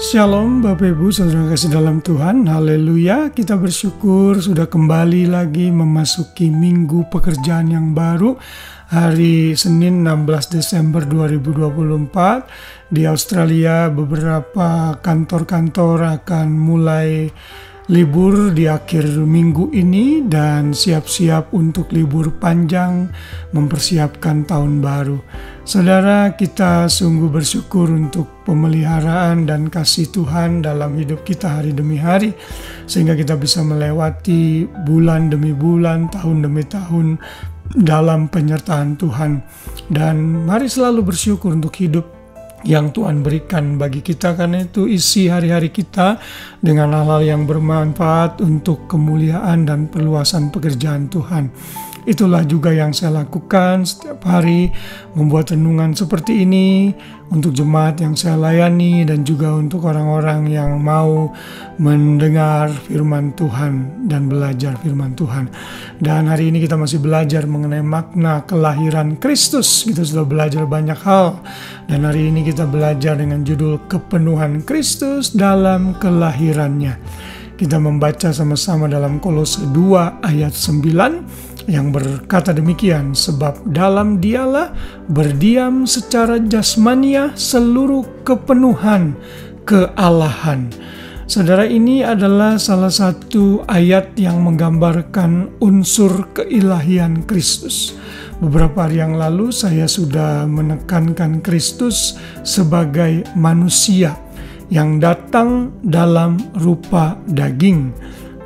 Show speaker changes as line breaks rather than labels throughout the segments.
Shalom Bapak Ibu Saudara kasih dalam Tuhan, haleluya. Kita bersyukur sudah kembali lagi memasuki minggu pekerjaan yang baru. Hari Senin 16 Desember 2024 di Australia beberapa kantor-kantor akan mulai libur di akhir minggu ini dan siap-siap untuk libur panjang mempersiapkan tahun baru. Saudara, kita sungguh bersyukur untuk pemeliharaan dan kasih Tuhan dalam hidup kita hari demi hari, sehingga kita bisa melewati bulan demi bulan, tahun demi tahun dalam penyertaan Tuhan. Dan mari selalu bersyukur untuk hidup yang Tuhan berikan bagi kita, karena itu isi hari-hari kita dengan hal-hal yang bermanfaat untuk kemuliaan dan perluasan pekerjaan Tuhan. Itulah juga yang saya lakukan setiap hari, membuat renungan seperti ini untuk jemaat yang saya layani dan juga untuk orang-orang yang mau mendengar firman Tuhan dan belajar firman Tuhan. Dan hari ini kita masih belajar mengenai makna kelahiran Kristus. Kita sudah belajar banyak hal dan hari ini kita belajar dengan judul kepenuhan Kristus dalam kelahirannya. Kita membaca sama-sama dalam Kolose 2 ayat 9 yang berkata demikian, sebab dalam Dialah berdiam secara jasmania seluruh kepenuhan kealahan. Saudara, ini adalah salah satu ayat yang menggambarkan unsur keilahian Kristus. Beberapa hari yang lalu saya sudah menekankan Kristus sebagai manusia yang datang dalam rupa daging.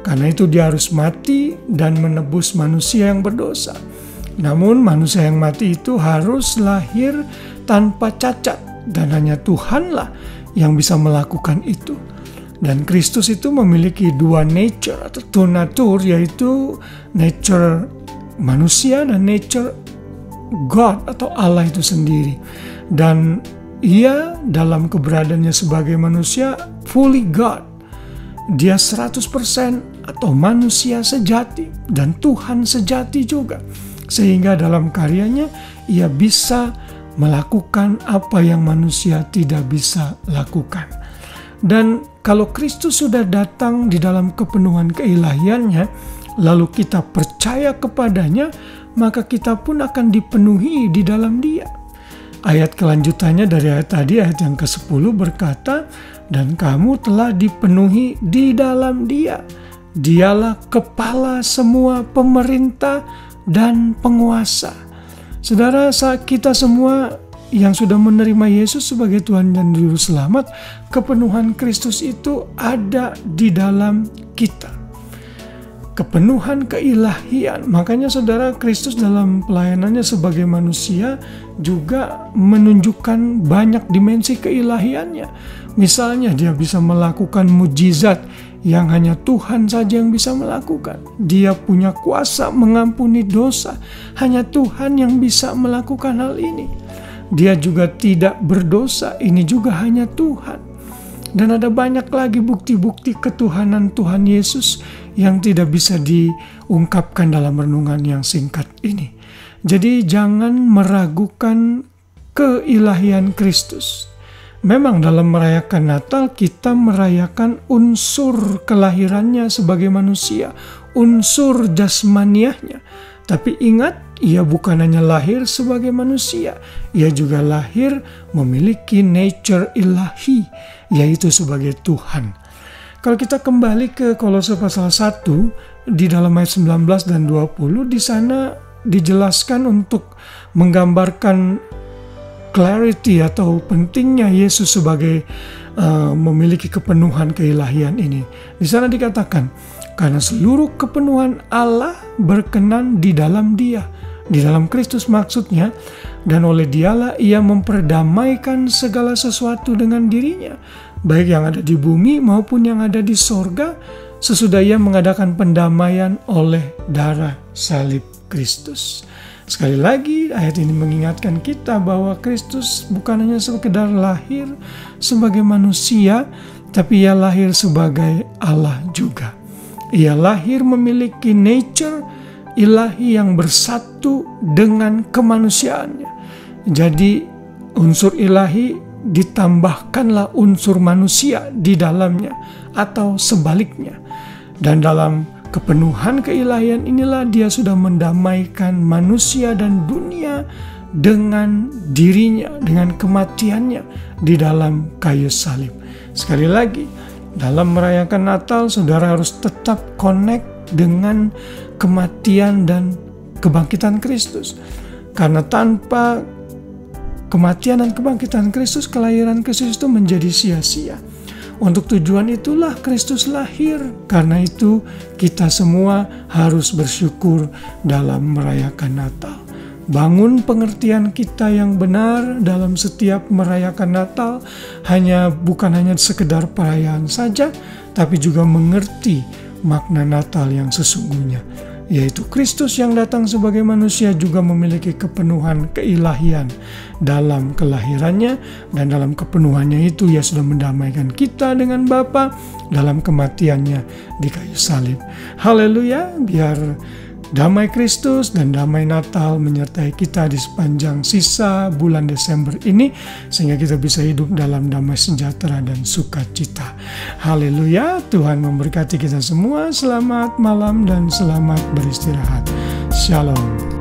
Karena itu dia harus mati dan menebus manusia yang berdosa. Namun manusia yang mati itu harus lahir tanpa cacat, dan hanya Tuhanlah yang bisa melakukan itu. Dan Kristus itu memiliki dua nature atau two nature, yaitu nature manusia dan nature God atau Allah itu sendiri. Dan ia dalam keberadaannya sebagai manusia fully God. Dia 100% atau manusia sejati dan Tuhan sejati juga. Sehingga dalam karyanya ia bisa melakukan apa yang manusia tidak bisa lakukan. Dan kalau Kristus sudah datang di dalam kepenuhan keilahiannya, lalu kita percaya kepadanya, maka kita pun akan dipenuhi di dalam Dia. Ayat kelanjutannya dari ayat tadi, ayat yang ke-10 berkata, dan kamu telah dipenuhi di dalam Dia. Dialah kepala semua pemerintah dan penguasa. Saudara, saat kita semua yang sudah menerima Yesus sebagai Tuhan dan Juru Selamat, kepenuhan Kristus itu ada di dalam kita. Kepenuhan keilahian. Makanya saudara, Kristus dalam pelayanannya sebagai manusia juga menunjukkan banyak dimensi keilahiannya. Misalnya dia bisa melakukan mujizat yang hanya Tuhan saja yang bisa melakukan. Dia punya kuasa mengampuni dosa. Hanya Tuhan yang bisa melakukan hal ini. Dia juga tidak berdosa. Ini juga hanya Tuhan. Dan ada banyak lagi bukti-bukti ketuhanan Tuhan Yesus yang tidak bisa diungkapkan dalam renungan yang singkat ini. Jadi jangan meragukan keilahian Kristus. Memang dalam merayakan Natal kita merayakan unsur kelahirannya sebagai manusia, unsur jasmaniahnya. Tapi ingat, ia bukan hanya lahir sebagai manusia, ia juga lahir memiliki nature ilahi, yaitu sebagai Tuhan. Kalau kita kembali ke Kolose pasal 1, di dalam ayat 19 dan 20, di sana dijelaskan untuk menggambarkan clarity atau pentingnya Yesus sebagai memiliki kepenuhan keilahian ini. Di sana dikatakan, karena seluruh kepenuhan Allah berkenan di dalam Dia, di dalam Kristus maksudnya, dan oleh Dialah ia memperdamaikan segala sesuatu dengan dirinya, baik yang ada di bumi maupun yang ada di sorga, sesudah ia mengadakan pendamaian oleh darah salib Kristus. Sekali lagi ayat ini mengingatkan kita bahwa Kristus bukan hanya sekedar lahir sebagai manusia, tapi ia lahir sebagai Allah juga. Ia lahir memiliki nature ilahi yang bersatu dengan kemanusiaannya. Jadi unsur ilahi ditambahkanlah unsur manusia di dalamnya atau sebaliknya. Dan dalam kepenuhan keilahian inilah dia sudah mendamaikan manusia dan dunia dengan dirinya, dengan kematiannya di dalam kayu salib. Sekali lagi, dalam merayakan Natal, saudara harus tetap connect dengan kematian dan kebangkitan Kristus. Karena tanpa kematian dan kebangkitan Kristus, kelahiran Kristus itu menjadi sia-sia. Untuk tujuan itulah Kristus lahir. Karena itu kita semua harus bersyukur dalam merayakan Natal. Bangun pengertian kita yang benar dalam setiap merayakan Natal, bukan hanya sekedar perayaan saja, tapi juga mengerti makna Natal yang sesungguhnya, yaitu Kristus yang datang sebagai manusia juga memiliki kepenuhan keilahian dalam kelahirannya, dan dalam kepenuhannya itu ia sudah mendamaikan kita dengan Bapa dalam kematiannya di kayu salib. Haleluya, biar damai Kristus dan damai Natal menyertai kita di sepanjang sisa bulan Desember ini, sehingga kita bisa hidup dalam damai sejahtera dan sukacita. Haleluya, Tuhan memberkati kita semua. Selamat malam dan selamat beristirahat. Shalom.